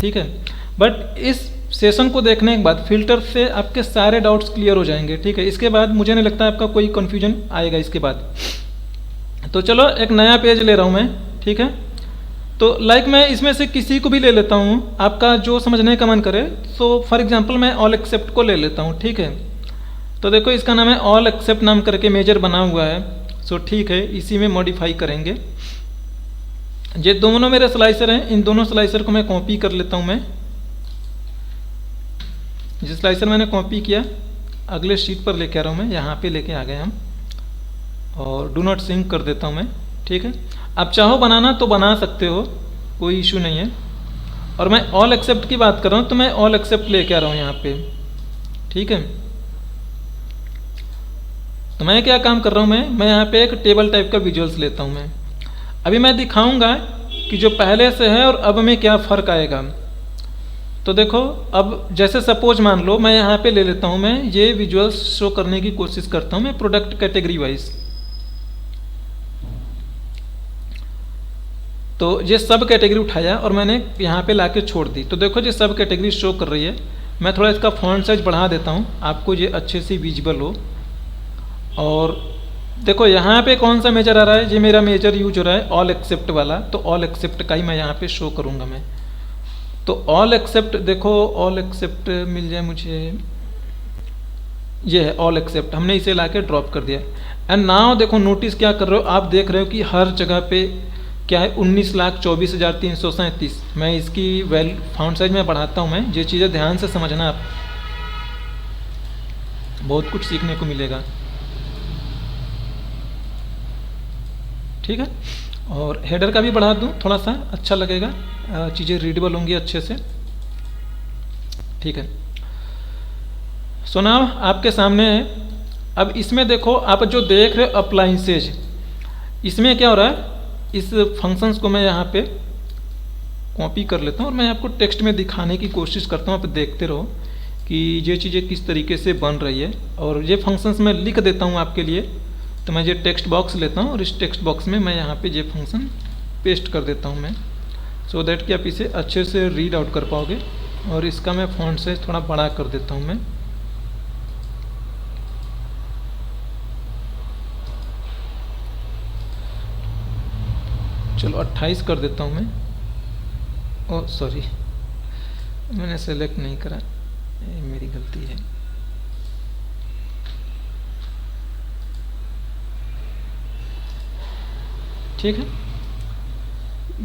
ठीक है। बट इस सेशन को देखने के बाद फिल्टर से आपके सारे डाउट्स क्लियर हो जाएंगे, ठीक है। इसके बाद मुझे नहीं लगता आपका कोई कन्फ्यूजन आएगा इसके बाद। तो चलो एक नया पेज ले रहा हूँ मैं, ठीक है। तो लाइक मैं इसमें से किसी को भी ले लेता हूँ, आपका जो समझने का मन करे। सो फॉर एग्जांपल मैं ऑल एक्सेप्ट को ले लेता हूँ, ठीक है। तो देखो इसका नाम है ऑल एक्सेप्ट नाम करके मेजर बना हुआ है। सो ठीक है, इसी में मॉडिफाई करेंगे। ये दोनों मेरे स्लाइसर हैं, इन दोनों स्लाइसर को मैं कॉपी कर लेता हूँ मैं। जिस स्लाइसर मैंने कॉपी किया अगले शीट पर लेके आ रहा हूँ मैं, यहाँ पे लेके आ गए हम, और डू नॉट सिंक कर देता हूँ मैं, ठीक है। आप चाहो बनाना तो बना सकते हो, कोई इशू नहीं है। और मैं ऑल एक्सेप्ट की बात कर रहा हूँ तो मैं ऑल एक्सेप्ट लेके आ रहा हूँ यहाँ पे, ठीक है। तो मैं क्या काम कर रहा हूँ, मैं यहाँ पे एक टेबल टाइप का विजुअल्स लेता हूँ मैं। अभी मैं दिखाऊंगा कि जो पहले से है और अब में क्या फ़र्क आएगा। तो देखो अब जैसे सपोज मान लो मैं यहाँ पे ले लेता हूँ, मैं ये विजुअल्स शो करने की कोशिश करता हूँ मैं प्रोडक्ट कैटेगरी वाइज। तो ये सब कैटेगरी उठाया और मैंने यहाँ पे लाके छोड़ दी। तो देखो ये सब कैटेगरी शो कर रही है। मैं थोड़ा इसका फॉन्ट साइज बढ़ा देता हूँ, आपको ये अच्छे से विजिबल हो। और देखो यहाँ पे कौन सा मेजर आ रहा है, ये मेरा मेजर यूज हो रहा है ऑल एक्सेप्ट वाला। तो ऑल एक्सेप्ट का ही मैं यहाँ पे शो करूँगा मैं। तो ऑल एक्सेप्ट, देखो ऑल एक्सेप्ट मिल जाए मुझे, ये है ऑल एक्सेप्ट, हमने इसे लाके ड्रॉप कर दिया। एंड नाउ देखो नोटिस क्या कर रहे हो, आप देख रहे हो कि हर जगह पे क्या है 19,24,337। मैं इसकी फॉन्ट साइज में बढ़ाता हूँ मैं। ये चीज़ें ध्यान से समझना, आप बहुत कुछ सीखने को मिलेगा, ठीक है। और हेडर का भी बढ़ा दूँ थोड़ा सा, अच्छा लगेगा, चीज़ें रीडेबल होंगी अच्छे से, ठीक है। सो नाउ आपके सामने है। अब इसमें देखो आप जो देख रहे हो अप्लाइंसेज, इसमें क्या हो रहा है, इस फंक्शंस को मैं यहाँ पे कॉपी कर लेता हूँ और मैं आपको टेक्स्ट में दिखाने की कोशिश करता हूँ। आप देखते रहो कि ये चीज़ें किस तरीके से बन रही है। और ये फंक्शंस मैं लिख देता हूँ आपके लिए। तो मैं ये टेक्स्ट बॉक्स लेता हूँ और इस टेक्स्ट बॉक्स में मैं यहाँ पे ये फंक्शन पेस्ट कर देता हूँ मैं, सो दैट कि आप इसे अच्छे से रीड आउट कर पाओगे। और इसका मैं फॉन्ट साइज थोड़ा बड़ा कर देता हूँ मैं। चलो 28 कर देता हूँ मैं। ओह सॉरी, मैंने सेलेक्ट नहीं करा, ये मेरी गलती है। ठीक है,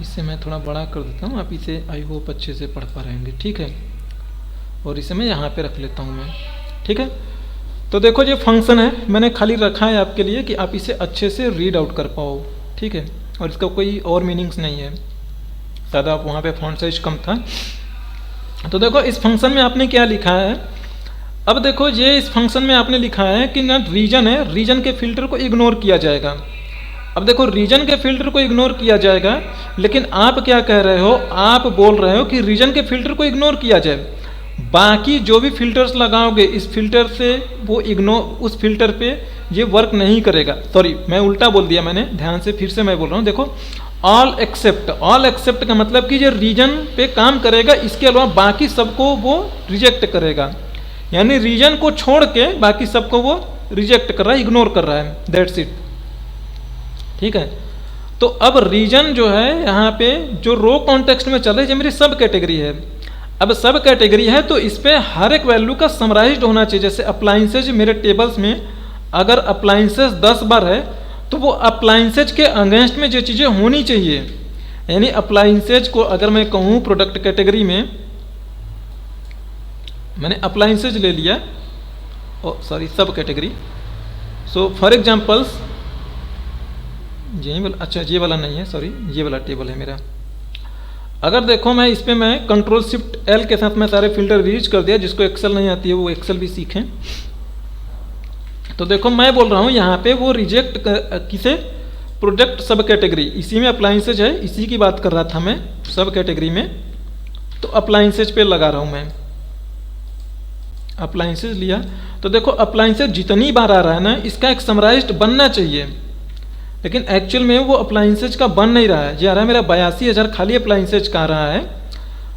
इसे मैं थोड़ा बड़ा कर देता हूँ, आप इसे आई होप अच्छे से पढ़ पा रहेंगे, ठीक है। और इसे मैं यहाँ पे रख लेता हूँ मैं, ठीक है। तो देखो ये फंक्शन है, मैंने खाली रखा है आपके लिए कि आप इसे अच्छे से रीड आउट कर पाओ, ठीक है। और इसका कोई और मीनिंग्स नहीं है, शायद आप वहाँ पे फॉन्ट साइज कम था। तो देखो इस फंक्शन में आपने क्या लिखा है। अब देखो ये इस फंक्शन में आपने लिखा है कि ना रीजन है, रीजन के फिल्टर को इग्नोर किया जाएगा। अब देखो रीजन के फिल्टर को इग्नोर किया जाएगा, लेकिन आप क्या कह रहे हो, आप बोल रहे हो कि रीजन के फिल्टर को इग्नोर किया जाए, बाकी जो भी फिल्टर्स लगाओगे इस फिल्टर से वो इग्नोर, उस फिल्टर पे ये वर्क नहीं करेगा। सॉरी मैं उल्टा बोल दिया मैंने, ध्यान से फिर से मैं बोल रहा हूँ। देखो ऑल एक्सेप्ट, ऑल एक्सेप्ट का मतलब कि ये रीजन पे काम करेगा, इसके अलावा बाकी सबको वो रिजेक्ट करेगा। यानी रीजन को छोड़ के बाकी सबको वो रिजेक्ट कर रहा है, इग्नोर कर रहा है, दैट्स इट, ठीक है। तो अब रीजन जो है यहाँ पे जो रो कॉन्टेक्स्ट में चल रही है, मेरी सब कैटेगरी है। अब सब कैटेगरी है तो इस पे हर एक वैल्यू का समराइज्ड होना चाहिए। जैसे अप्लाइंसेज मेरे टेबल्स में अगर अप्लाइंसेज 10 बार है तो वो अप्लाइंसेज के अगेंस्ट में जो चीज़ें होनी चाहिए, यानी अप्लाइंसेज को अगर मैं कहूँ प्रोडक्ट कैटेगरी में, मैंने अप्लाइंसेज ले लिया, सॉरी सब कैटेगरी। सो फॉर एग्जाम्पल्स यही वाला, अच्छा ये वाला नहीं है, सॉरी ये वाला टेबल है मेरा। अगर देखो मैं इस पर मैं कंट्रोल शिफ्ट एल के साथ मैं सारे फिल्टर रीच कर दिया, जिसको एक्सेल नहीं आती है वो एक्सेल भी सीखें। तो देखो मैं बोल रहा हूँ यहाँ पे वो रिजेक्ट किसे, प्रोडक्ट सब कैटेगरी, इसी में अप्लाइंसेज है, इसी की बात कर रहा था मैं सब कैटेगरी में। तो अप्लाइंसेज पे लगा रहा हूँ मैं, अप्लाइंसेज लिया। तो देखो अप्लाइंसेज जितनी बार आ रहा है ना, इसका एक समराइज्ड बनना चाहिए, लेकिन एक्चुअल में वो अप्लाइंसेज का बन नहीं रहा है। ये आ रहा है मेरा 82,000 खाली अप्लाइंसेज का आ रहा है।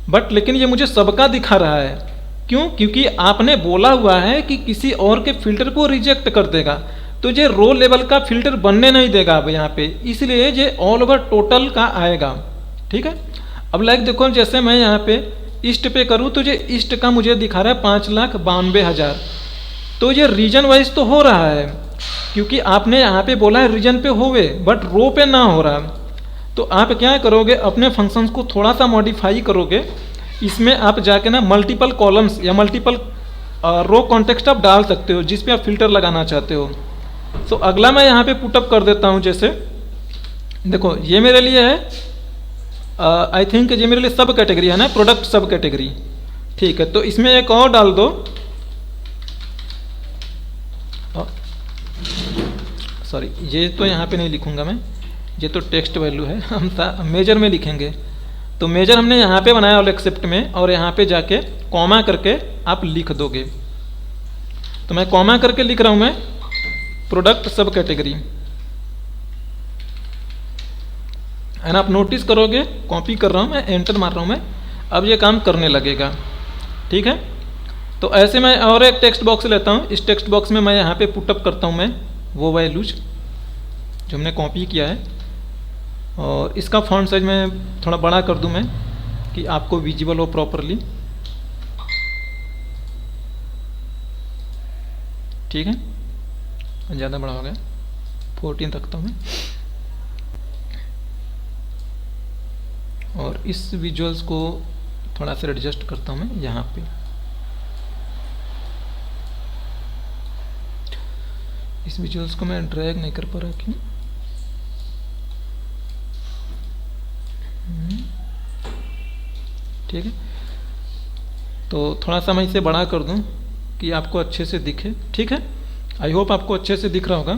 बट लेकिन ये मुझे सबका दिखा रहा है। क्यों? क्योंकि आपने बोला हुआ है कि किसी और के फिल्टर को रिजेक्ट कर देगा, तो ये रो लेवल का फिल्टर बनने नहीं देगा अब यहाँ पे, इसलिए ये ऑल ओवर टोटल का आएगा। ठीक है, अब लाइक देखो जैसे मैं यहाँ पे ईस्ट पे करूँ तो ये ईस्ट का मुझे दिखा रहा है 5,92,000, तो ये रीजन वाइज तो हो रहा है क्योंकि आपने यहाँ पे बोला है रीजन पे होवे, बट रो पे ना हो रहा। तो आप क्या करोगे, अपने फंक्शंस को थोड़ा सा मॉडिफाई करोगे, इसमें आप जाके ना मल्टीपल कॉलम्स या मल्टीपल रो कॉन्टेक्स्ट आप डाल सकते हो जिस पे आप फिल्टर लगाना चाहते हो। तो अगला मैं यहाँ पे पुटअप कर देता हूँ, जैसे देखो ये मेरे लिए है, आई थिंक ये मेरे लिए सब कैटेगरी है ना, प्रोडक्ट सब कैटेगरी। ठीक है, तो इसमें एक और डाल दो, सॉरी ये तो यहाँ पे नहीं लिखूंगा मैं, ये तो टेक्स्ट वैल्यू है, हम मेजर में लिखेंगे। तो मेजर हमने यहाँ पे बनाया ऑल एक्सेप्ट में, और यहाँ पे जाके कॉमा करके आप लिख दोगे। तो मैं कॉमा करके लिख रहा हूँ मैं प्रोडक्ट सब कैटेगरी, एंड आप नोटिस करोगे कॉपी कर रहा हूँ मैं, एंटर मार रहा हूँ मैं, अब ये काम करने लगेगा। ठीक है, तो ऐसे मैं और एक टेक्स्ट बॉक्स लेता हूँ, इस टेक्स्ट बॉक्स में मैं यहाँ पे पुटअप करता हूँ मैं वो वैल्यूज जो हमने कॉपी किया है, और इसका फॉन्ट साइज मैं थोड़ा बड़ा कर दूं मैं कि आपको विजिबल हो प्रॉपरली। ठीक है, ज़्यादा बड़ा हो गया, 14 रखता हूँ मैं। और इस विजुअल्स को थोड़ा सा एडजस्ट करता हूँ मैं यहाँ पे। इस विजुअल्स को मैं ड्रैग नहीं कर पा रहा, क्यों? ठीक है, तो थोड़ा सा मैं इसे बड़ा कर दूं कि आपको अच्छे से दिखे। ठीक है, आई होप आपको अच्छे से दिख रहा होगा।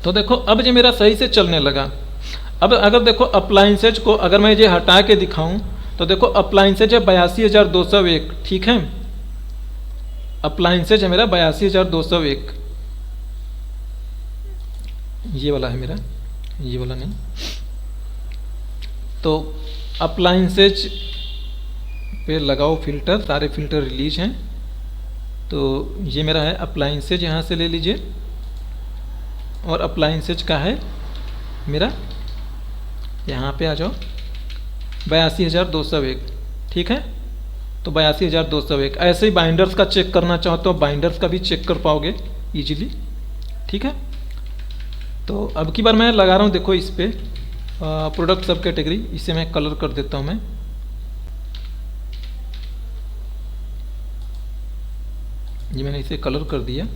तो देखो अब ये मेरा सही से चलने लगा। अब अगर देखो अप्लाइंसेज को अगर मैं ये हटा के दिखाऊं तो देखो अप्लाइंसेज है 82,201। ठीक है, अप्लाइंसेज है मेरा 82,201, ये वाला है मेरा, ये वाला नहीं। तो अप्लाइंसेज पे लगाओ फिल्टर, सारे फिल्टर रिलीज हैं। तो ये मेरा है अप्लाइंसेज, यहाँ से ले लीजिए, और अप्लाइंसेज का है मेरा, यहाँ पे आ जाओ 82,201। ठीक है, तो 82,201। ऐसे ही बाइंडर्स का चेक करना चाहो तो बाइंडर्स का भी चेक कर पाओगे इजीली। ठीक है, तो अब की बार मैं लगा रहा हूँ, देखो इस पे प्रोडक्ट सब कैटेगरी, इसे मैं कलर कर देता हूँ मैं। ये मैंने इसे कलर कर दिया,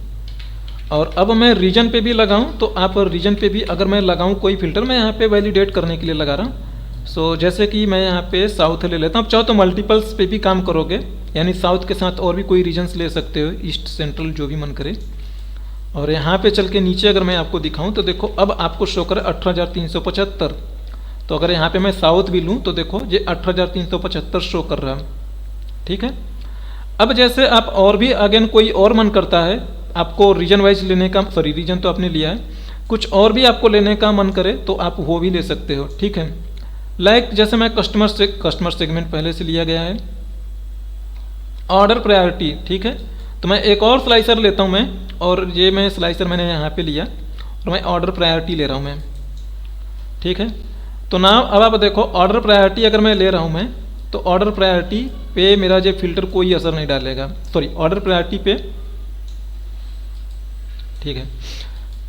और अब मैं रीजन पे भी लगाऊं तो आप रीजन पे भी अगर मैं लगाऊं कोई फिल्टर, मैं यहाँ पे वैलिडेट करने के लिए लगा रहा हूँ। सो जैसे कि मैं यहाँ पे साउथ ले लेता हूँ, चाहो तो मल्टीपल्स पे भी काम करोगे, यानी साउथ के साथ और भी कोई रीजन्स ले सकते हो, ईस्ट सेंट्रल जो भी मन करे। और यहाँ पे चल के नीचे अगर मैं आपको दिखाऊं तो देखो अब आपको शो करे 18,375। तो अगर यहाँ पे मैं साउथ भी लूँ तो देखो ये 18,375 शो कर रहा है। ठीक है, अब जैसे आप और भी अगेन कोई और मन करता है आपको रीजन वाइज लेने का, सॉरी रीजन तो आपने लिया है, कुछ और भी आपको लेने का मन करे तो आप वो भी ले सकते हो। ठीक है, लाइक जैसे मैं कस्टमर सेगमेंट पहले से लिया गया है, ऑर्डर प्रायोरिटी। ठीक है, तो मैं एक और स्लाइसर लेता हूँ मैं, और ये मैं स्लाइसर मैंने यहाँ पे लिया और मैं ऑर्डर प्रायोरिटी ले रहा हूँ मैं। ठीक है, तो ना अब आप देखो ऑर्डर प्रायोरिटी अगर मैं ले रहा हूँ मैं, तो ऑर्डर प्रायोरिटी पे मेरा जो फिल्टर कोई असर नहीं डालेगा, सॉरी ऑर्डर प्रायोरिटी पे। ठीक है,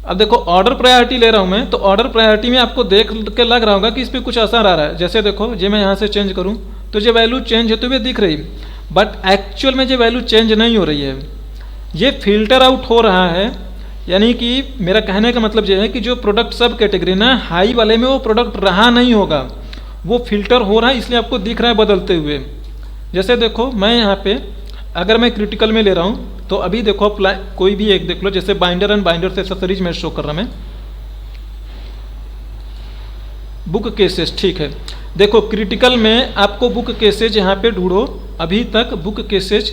अब देखो ऑर्डर प्रायोरिटी ले रहा हूँ मैं, तो ऑर्डर प्रायोरिटी में आपको देख के लग रहा होगा कि इस पर कुछ असर आ रहा है। जैसे देखो ये मैं यहाँ से चेंज करूँ तो ये वैल्यू चेंज होते हुए दिख रही, बट एक्चुअल में ये वैल्यू चेंज नहीं हो रही है, ये फिल्टर आउट हो रहा है। यानी कि मेरा कहने का मतलब ये है कि जो प्रोडक्ट सब कैटेगरी ना हाई वाले में वो प्रोडक्ट रहा नहीं होगा, वो फिल्टर हो रहा है, इसलिए आपको दिख रहा है बदलते हुए। जैसे देखो मैं यहाँ पे अगर मैं क्रिटिकल में ले रहा हूँ तो अभी देखो कोई भी एक देख लो, जैसे बाइंडर एंड बाइंडर से एक्सेसरीज में शो कर रहा मैं, बुक केसेस। ठीक है, देखो क्रिटिकल में आपको बुक केसेज यहाँ पे ढूंढो, अभी तक बुक केसेज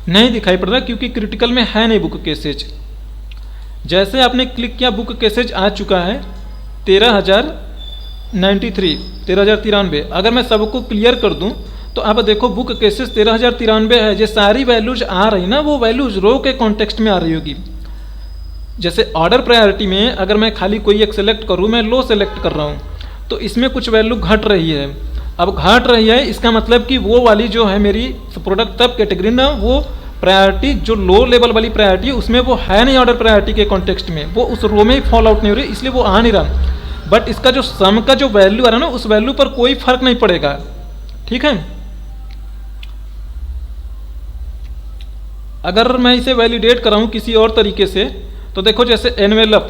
नहीं दिखाई पड़ रहा क्योंकि क्रिटिकल में है नहीं बुक केसेज। जैसे आपने क्लिक किया बुक केसेज आ चुका है। 13,093, 13,093। अगर मैं सबको क्लियर कर दूं तो आप देखो बुक केसेस 13,093 है। ये सारी वैल्यूज आ रही ना, वो वैल्यूज रो के कॉन्टेक्स्ट में आ रही होगी। जैसे ऑर्डर प्रायोरिटी में अगर मैं खाली कोई एक सेलेक्ट करूं, मैं लो सेलेक्ट कर रहा हूं, तो इसमें कुछ वैल्यू घट रही है। अब घट रही है इसका मतलब कि वो वाली जो है मेरी प्रोडक्ट तब कैटेगरी ना, वो प्रायोरिटी जो लो लेवल वाली प्रायोरिटी है उसमें वो है नहीं ऑर्डर प्रायोरिटी के कॉन्टेक्स्ट में, वो उस रो में ही फॉल आउट नहीं हो रही, इसलिए वो आ नहीं रहा। बट इसका जो सम का जो वैल्यू आ रहा है ना, उस वैल्यू पर कोई फर्क नहीं पड़ेगा। ठीक है, अगर मैं इसे वैलिडेट कराऊं किसी और तरीके से, तो देखो जैसे एनवेलप,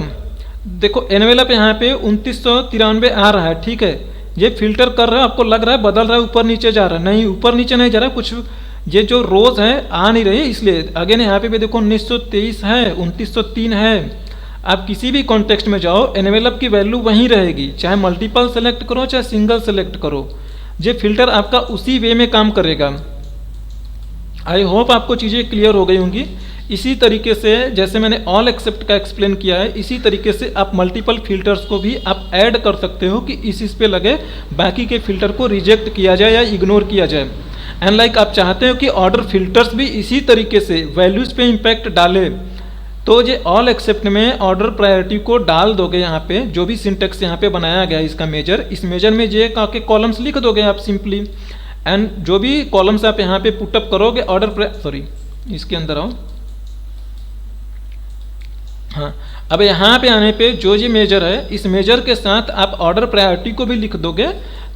देखो एनवेलप यहाँ पे 2993 आ रहा है। ठीक है, ये फिल्टर कर रहा है, आपको लग रहा है बदल रहा है, ऊपर नीचे जा रहा है, नहीं ऊपर नीचे नहीं जा रहा है, कुछ ये जो रोज है आ नहीं रही, इसलिए अगेन यहाँ पे भी देखो 1923 है, 2903 है। आप किसी भी कॉन्टेक्स्ट में जाओ, एनवेलप की वैल्यू वहीं रहेगी, चाहे मल्टीपल सेलेक्ट करो चाहे सिंगल सेलेक्ट करो, ये फिल्टर आपका उसी वे में काम करेगा। आई होप आपको चीज़ें क्लियर हो गई होंगी। इसी तरीके से जैसे मैंने ऑल एक्सेप्ट का एक्सप्लेन किया है, इसी तरीके से आप मल्टीपल फिल्टर्स को भी आप ऐड कर सकते हो कि इस पे लगे बाकी के फिल्टर को रिजेक्ट किया जाए या इग्नोर किया जाए। एंड लाइक आप चाहते हो कि ऑर्डर फिल्टर्स भी इसी तरीके से वैल्यूज पे इम्पैक्ट डाले, तो ये ऑल एक्सेप्ट में ऑर्डर प्रायोरिटी को डाल दोगे। यहाँ पे जो भी सिंटेक्स यहाँ पे बनाया गया है इसका मेजर, इस मेजर में ये के कॉलम्स लिख दोगे आप सिंपली। एंड जो भी कॉलम्स आप यहाँ पे पुटअप करोगे ऑर्डर सॉरी इसके अंदर आओ, हाँ, अब यहाँ पे आने पे जो ये मेजर है, इस मेजर के साथ आप ऑर्डर प्रायोरिटी को भी लिख दोगे,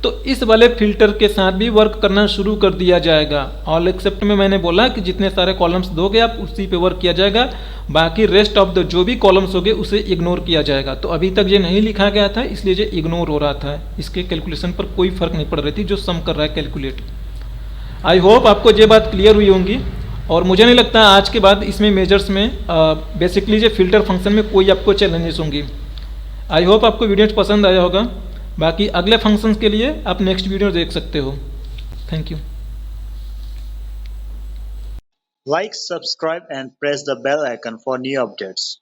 तो इस वाले फिल्टर के साथ भी वर्क करना शुरू कर दिया जाएगा। ऑल एक्सेप्ट में मैंने बोला कि जितने सारे कॉलम्स दोगे आप उसी पे वर्क किया जाएगा, बाकी रेस्ट ऑफ द जो भी कॉलम्स होंगे उसे इग्नोर किया जाएगा। तो अभी तक ये नहीं लिखा गया था इसलिए ये इग्नोर हो रहा था, इसके कैलकुलेशन पर कोई फर्क नहीं पड़ रही थी जो सम कर रहा है कैलकुलेट। आई होप आपको ये बात क्लियर हुई होंगी, और मुझे नहीं लगता आज के बाद इसमें मेजर्स में बेसिकली जो फिल्टर फंक्शन में कोई आपको चैलेंजेस होंगी। आई होप आपको वीडियो पसंद आया होगा। बाकी अगले फंक्शंस के लिए आप नेक्स्ट वीडियो देख सकते हो। Thank you. Like, subscribe and press the bell icon for new updates.